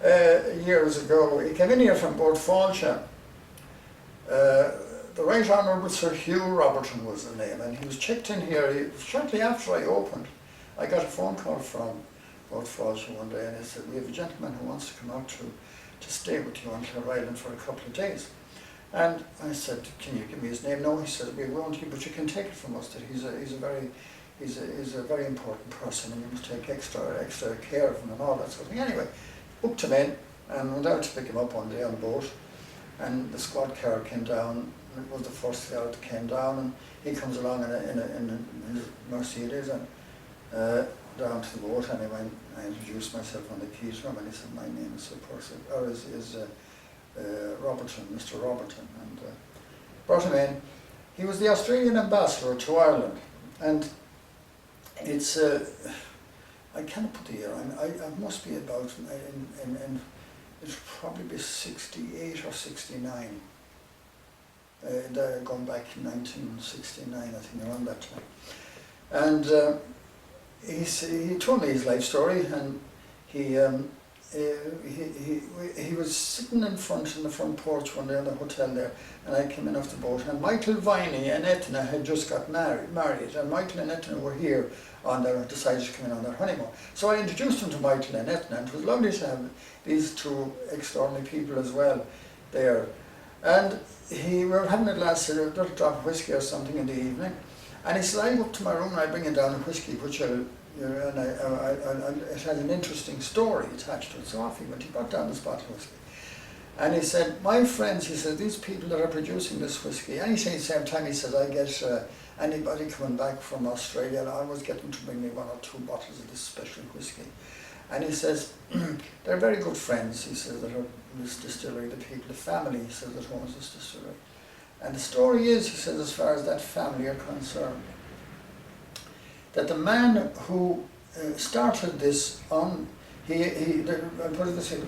years ago. He came in here from Board Fáilte. The Right Honourable Sir Hugh Robertson was the name, and he was checked in here. Shortly after I opened, I got a phone call from Board Fáilte one day, and he said, "We have a gentleman who wants to come out to stay with you on Clare Island for a couple of days." And I said, "Can you give me his name?" "No," he said, "we won't, but you can take it from us that he's a very important person, and you must take extra care of him and all that sort of thing." Anyway, booked him in and went out to pick him up one day on the boat, and the squad car came down. It was the first car that came down, and he comes along in his Mercedes and down to the boat. Anyway, I introduced myself on the keys to him, and he said, "My name is Robertson, Mr. Robertson," and brought him in. He was the Australian ambassador to Ireland, and it's I can't put the year on. I must be about it'll probably be 68 or 69. Going back in 1969, I think, around that time. And he told me his life story, and he was sitting in the front porch one day in the hotel there, and I came in off the boat, and Michael Viney and Etna had just got married, and Michael and Etna were here decided to come in on their honeymoon. So I introduced him to Michael and Etna, and it was lovely to have these two extraordinary people as well there. And we were having a glass, a little drop of whiskey or something in the evening, and he said, "I go up to my room and I bring you down a whiskey, which it has an interesting story attached to it." So off he went. He brought down this bottle of whiskey, and he said, "My friends," he said, "these people that are producing this whiskey," and he said at the same time, he says, "I get anybody coming back from Australia, I always get them to bring me 1 or 2 bottles of this special whiskey." And he says, "They're very good friends," he says, "that are in this distillery, the people, the family," he says, "that owns this distillery." And the story is, he says, as far as that family are concerned, that the man who started this on, I'll put it this way,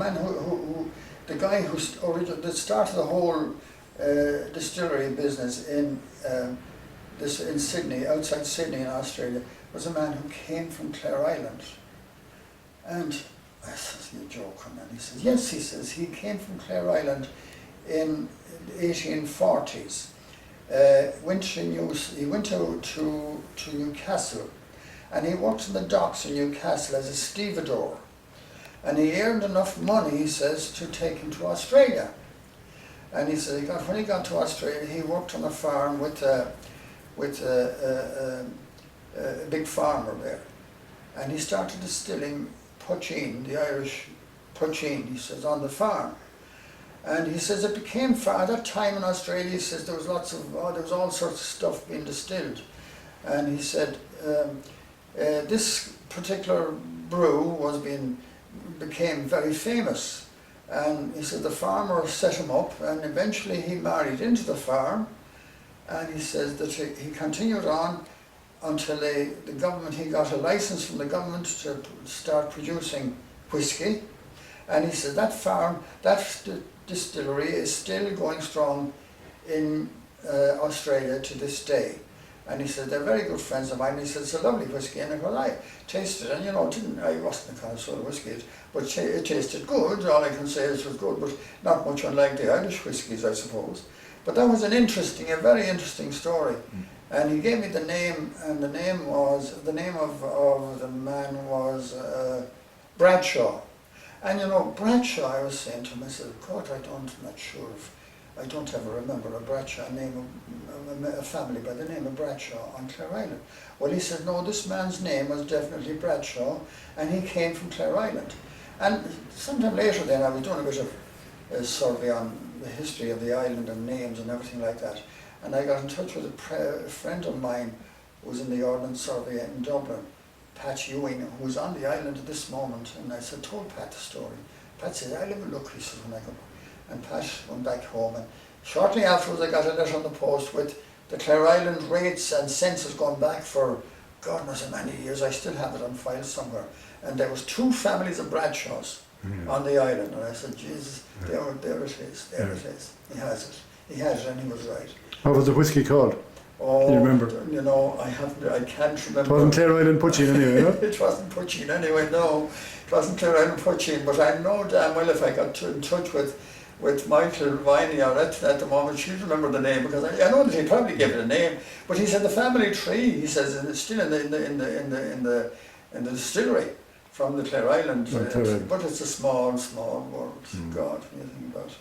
the guy who started the whole distillery business in Sydney, outside Sydney in Australia, was a man who came from Clare Island. And I says, "You're joking," and he says, "Yes," he says, "he came from Clare Island in the 1840s. He went to Newcastle, and he worked in the docks in Newcastle as a stevedore. And he earned enough money," he says, "to take him to Australia." And he said when he got to Australia, he worked on a farm with a big farmer there. And he started distilling poitín, the Irish poitín, he says, on the farm. And he says it became, at that time in Australia, he says there was there was all sorts of stuff being distilled. And he said this particular brew became very famous. And he said the farmer set him up, and eventually he married into the farm. And he says that he continued on until the government, he got a license from the government to start producing whiskey. And he said that farm, that distillery is still going strong in Australia to this day. And he said they're very good friends of mine. He said it's a lovely whiskey, and I tasted it, and I wasn't a connoisseur of whiskey, but it tasted good. All I can say is it was good, but not much unlike the Irish whiskies, I suppose. But that was a very interesting story. And he gave me the name, and the name of the man was Bradshaw. And Bradshaw, I was saying to him, I said, "God, I'm not sure if I don't ever remember a Bradshaw a family by the name of Bradshaw on Clare Island." Well, he said, "No, this man's name was definitely Bradshaw, and he came from Clare Island." And sometime later then, I was doing a bit of a survey on the history of the island and names and everything like that. And I got in touch with a friend of mine who was in the Ordnance Survey in Dublin, Pat Ewing, who was on the island at this moment. And I told Pat the story. Pat said, "I'll have a look," he said, "when I come." And Pat went back home, and shortly afterwards I got a letter on the post with the Clare Island rates and census going back for God knows how many years. I still have it on file somewhere. And there was 2 families of Bradshaws on the island. And I said, "Jesus, there it is, there it is. He has it. He has it," and he was right. What was the whiskey called? Oh, Do you remember? you know, I can't remember. It wasn't Clare Island Puchin anyway, no? It wasn't Puchin anyway, no. It wasn't Clare Island Puchin, but I know damn well if I got in touch with Michael Viney or at the moment, she'd remember the name, because I know that he probably gave it a name, but he said the family tree, he says, and it's still in the distillery from the Clare Island, Clare Island. but it's a small world. God, when you think about it.